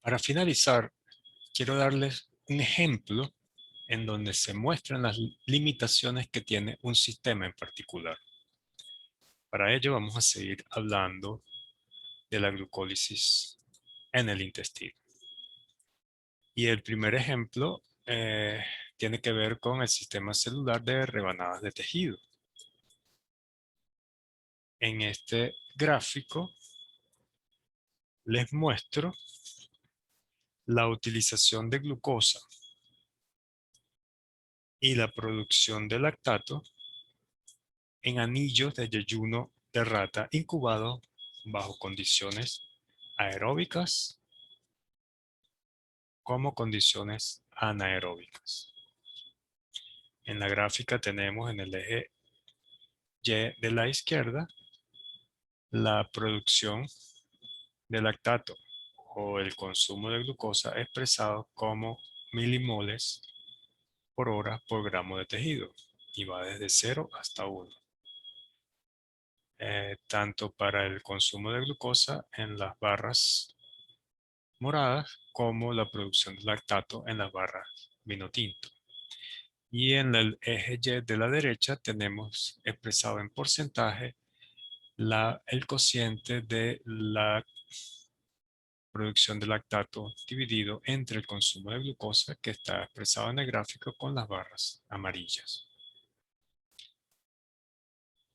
Para finalizar, quiero darles un ejemplo en donde se muestran las limitaciones que tiene un sistema en particular. Para ello vamos a seguir hablando de la glucólisis en el intestino. Y el primer ejemplo tiene que ver con el sistema celular de rebanadas de tejido. En este gráfico les muestro la utilización de glucosa y la producción de lactato en anillos de yeyuno de rata incubado bajo condiciones aeróbicas como condiciones anaeróbicas. En la gráfica tenemos en el eje Y de la izquierda la producción de lactato o el consumo de glucosa expresado como milimoles por hora por gramo de tejido y va desde 0 hasta 1. Tanto para el consumo de glucosa en las barras moradas como la producción de lactato en las barras vino tinto. Y en el eje Y de la derecha tenemos expresado en porcentaje el cociente de la producción de lactato dividido entre el consumo de glucosa que está expresado en el gráfico con las barras amarillas.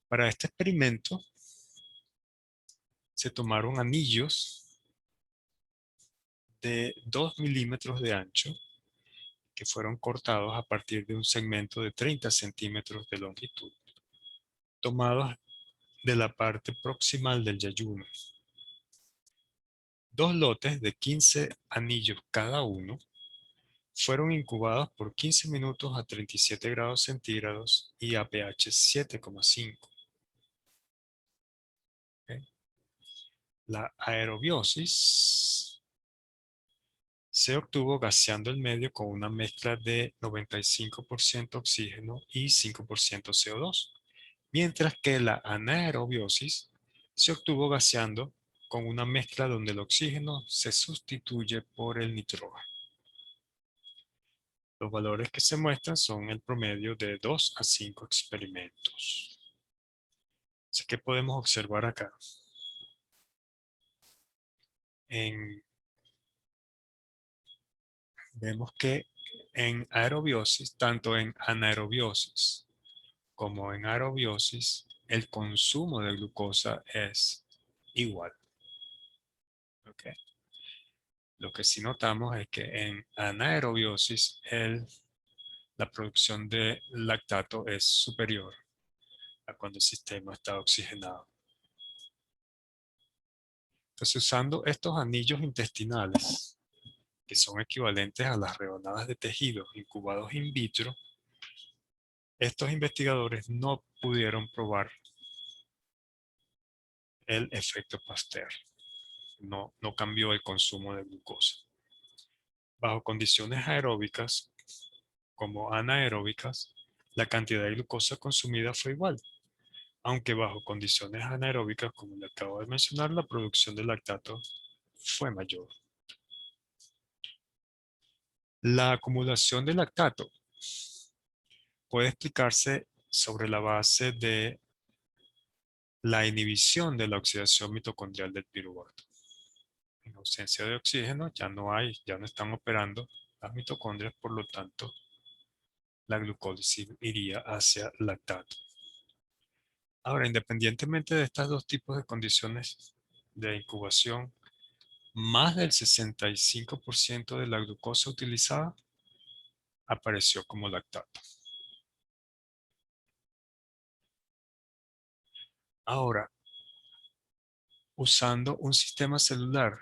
Para este experimento se tomaron anillos de 2 milímetros de ancho que fueron cortados a partir de un segmento de 30 centímetros de longitud, tomados de la parte proximal del yeyuno. Dos lotes de 15 anillos cada uno fueron incubados por 15 minutos a 37 grados centígrados y a pH 7,5. ¿Okay? La aerobiosis se obtuvo gaseando el medio con una mezcla de 95% oxígeno y 5% CO2, mientras que la anaerobiosis se obtuvo gaseando con una mezcla donde el oxígeno se sustituye por el nitrógeno. Los valores que se muestran son el promedio de 2 a 5 experimentos. Así que podemos observar acá. Vemos que en aerobiosis, tanto en anaerobiosis como en aerobiosis, el consumo de glucosa es igual. ¿Okay? Lo que sí notamos es que en anaerobiosis la producción de lactato es superior a cuando el sistema está oxigenado. Entonces, usando estos anillos intestinales, que son equivalentes a las rebanadas de tejido incubados in vitro, estos investigadores no pudieron probar el efecto Pasteur. No cambió el consumo de glucosa. Bajo condiciones aeróbicas como anaeróbicas, la cantidad de glucosa consumida fue igual, aunque bajo condiciones anaeróbicas, como le acabo de mencionar, la producción de lactato fue mayor. La acumulación de lactato puede explicarse sobre la base de la inhibición de la oxidación mitocondrial del piruvato. En ausencia de oxígeno ya no están operando las mitocondrias, por lo tanto la glucólisis iría hacia lactato. Ahora, independientemente de estos dos tipos de condiciones de incubación, más del 65% de la glucosa utilizada apareció como lactato. Ahora, usando un sistema celular,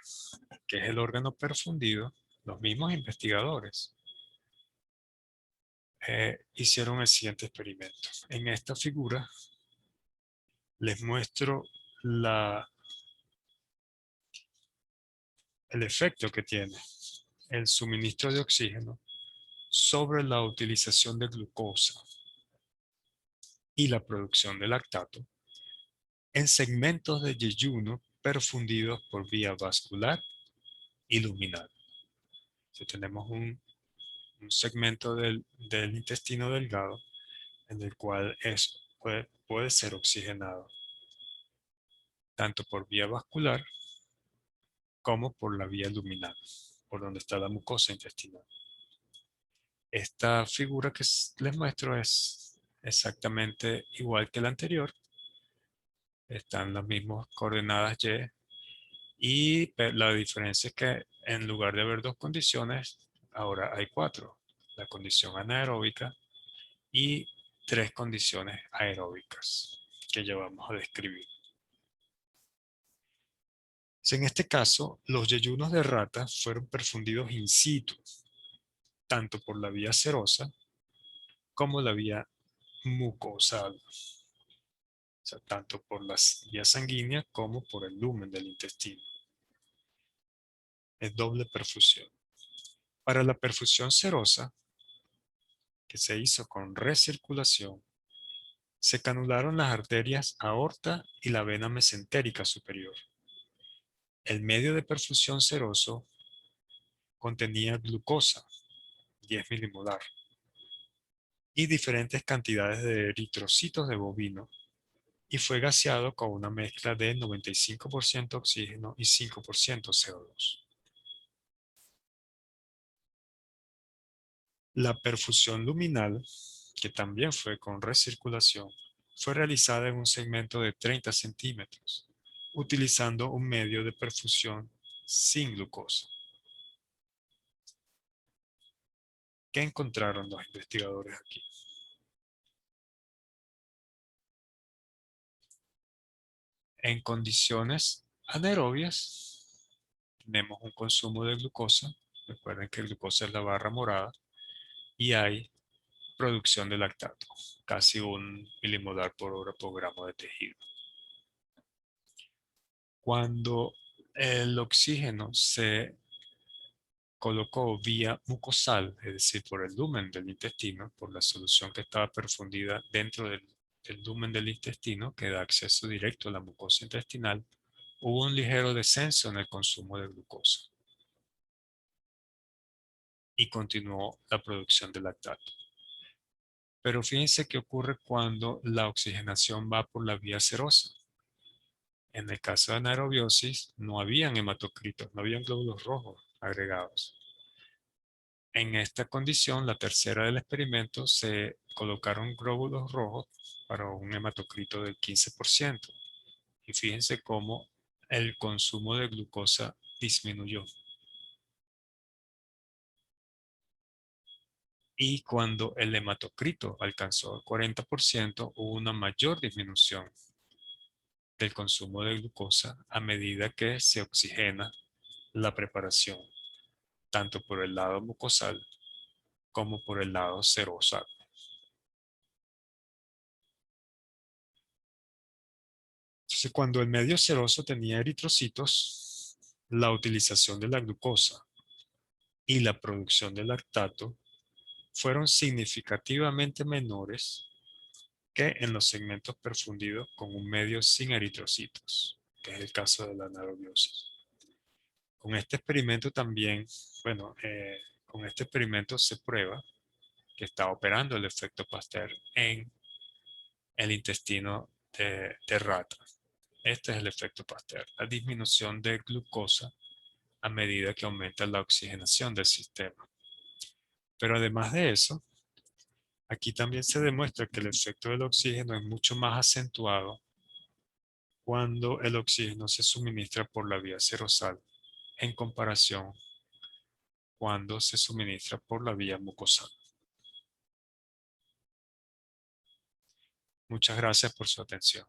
que es el órgano perfundido, los mismos investigadores hicieron el siguiente experimento. En esta figura les muestro el efecto que tiene el suministro de oxígeno sobre la utilización de glucosa y la producción de lactato en segmentos de yeyuno perfundidos por vía vascular y luminal. Si tenemos un segmento del intestino delgado en el cual puede ser oxigenado tanto por vía vascular como por la vía luminal, por donde está la mucosa intestinal. Esta figura que les muestro es exactamente igual que la anterior. Están las mismas coordenadas Y, la diferencia es que en lugar de haber dos condiciones, ahora hay cuatro. La condición anaeróbica y tres condiciones aeróbicas que ya vamos a describir. En este caso, los yeyunos de rata fueron perfundidos in situ, tanto por la vía serosa como la vía mucosal, o sea, tanto por la vía sanguínea como por el lumen del intestino. Es doble perfusión. Para la perfusión serosa, que se hizo con recirculación, se canularon las arterias aorta y la vena mesentérica superior. El medio de perfusión seroso contenía glucosa, 10 milimolar, y diferentes cantidades de eritrocitos de bovino, y fue gaseado con una mezcla de 95% oxígeno y 5% CO2. La perfusión luminal, que también fue con recirculación, fue realizada en un segmento de 30 centímetros, utilizando un medio de perfusión sin glucosa. ¿Qué encontraron los investigadores aquí? En condiciones anaerobias, tenemos un consumo de glucosa. Recuerden que la glucosa es la barra morada y hay producción de lactato, casi 1 milimolar por hora por gramo de tejido. Cuando el oxígeno se colocó vía mucosal, es decir, por el lumen del intestino, por la solución que estaba perfundida dentro del lumen del intestino, que da acceso directo a la mucosa intestinal, hubo un ligero descenso en el consumo de glucosa y continuó la producción de lactato. Pero fíjense qué ocurre cuando la oxigenación va por la vía serosa. En el caso de anaerobiosis, no habían hematocritos, no habían glóbulos rojos agregados. En esta condición, la tercera del experimento, se colocaron glóbulos rojos para un hematocrito del 15%. Y fíjense cómo el consumo de glucosa disminuyó. Y cuando el hematocrito alcanzó el 40%, hubo una mayor disminución del consumo de glucosa a medida que se oxigena la preparación, tanto por el lado mucosal como por el lado serosal. Entonces, cuando el medio seroso tenía eritrocitos, la utilización de la glucosa y la producción de lactato fueron significativamente menores que en los segmentos perfundidos con un medio sin eritrocitos, que es el caso de la anaerobiosis. Con este experimento también, con este experimento se prueba que está operando el efecto Pasteur en el intestino de rata. Este es el efecto Pasteur, la disminución de glucosa a medida que aumenta la oxigenación del sistema. Pero además de eso, aquí también se demuestra que el efecto del oxígeno es mucho más acentuado cuando el oxígeno se suministra por la vía serosal en comparación cuando se suministra por la vía mucosal. Muchas gracias por su atención.